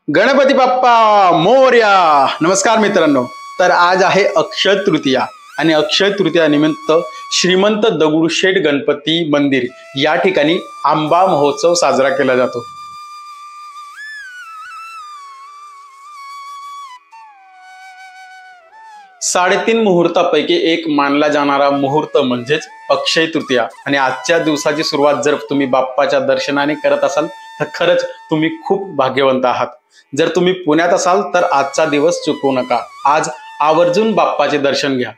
गणपती बाप्पा मोरया। नमस्कार मित्रांनो, तर आज आहे अक्षय तृतीया आणि अक्षय तृतीया निमित्त श्रीमंत दगडूशेठ गणपती मंदिर या ठिकाणी आंबा महोत्सव साजरा केला जातो। साडेतीन मुहूर्तापैकी एक मानला जाणारा मुहूर्त म्हणजेच अक्षय तृतीया आणि आजच्या दिवसाची सुरुवात जर तुम्ही बाप्पाच्या दर्शनाने करत असाल तर खरंच तुम्ही खूप भाग्यवंत आहात। जर तुम्ही पुण्यात असाल तर आजचा दिवस चुकवू नका। आज आवर्जून बाप्पाचे दर्शन घ्या।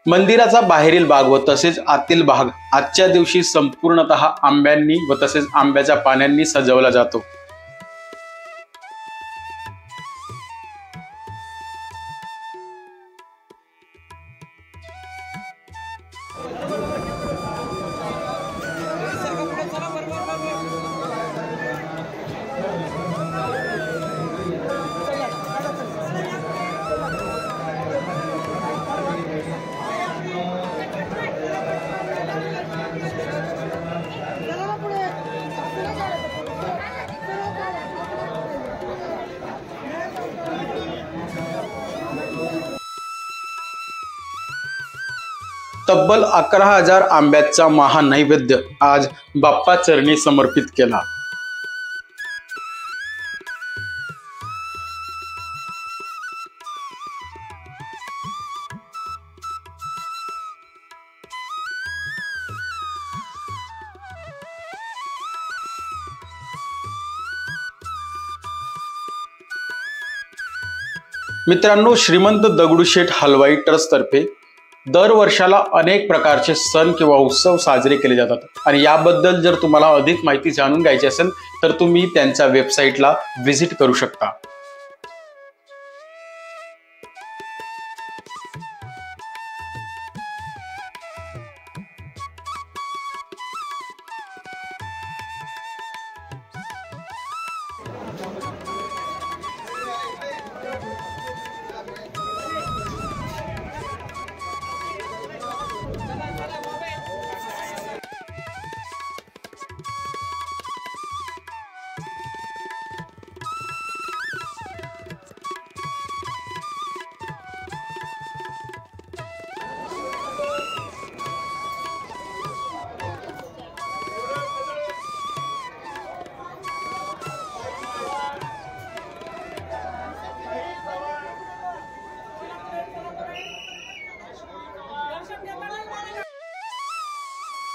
मंदिराचा बाहेरील भाग व तसेच आतील भाग आजच्या दिवशी संपूर्णतः आंब्यांनी व तसेच आंब्याच्या पानांनी सजवला जातो। तब्बल 11,000 आंब्याचा महानैवेद्य आज बाप्पा चरणी समर्पित केला। मित्रांनो, श्रीमंत दगडूशेठ हलवाई ट्रस्ट तर्फे दर वर्षाला अनेक प्रकारचे सण किंवा उत्सव साजरे केले जातात आणि याबद्दल जर तुम्हाला अधिक माहिती जाणून घ्यायची असेल तर तुम्ही त्यांच्या वेबसाईटला व्हिजिट करू शकता।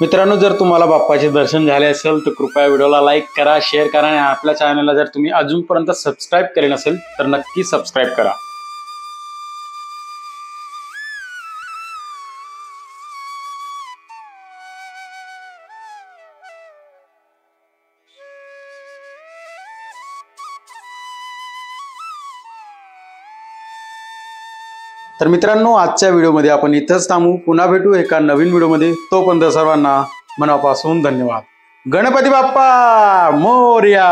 मित्रांनो, जर तुम्हाला बाप्पाचे दर्शन झाले असेल तर कृपया व्हिडिओला लाईक करा, शेअर करा आणि आपल्या चॅनलला जर तुम्ही अजूनपर्यंत सबस्क्राईब केले नसेल तर नक्की सबस्क्राईब करा। तर मित्रांनो, आजच्या व्हिडिओमध्ये आपण इथंच थांबू। पुन्हा भेटू एका नवीन व्हिडिओमध्ये। तोपर्यंत सर्वांना मनापासून धन्यवाद। गणपती बाप्पा मोरया।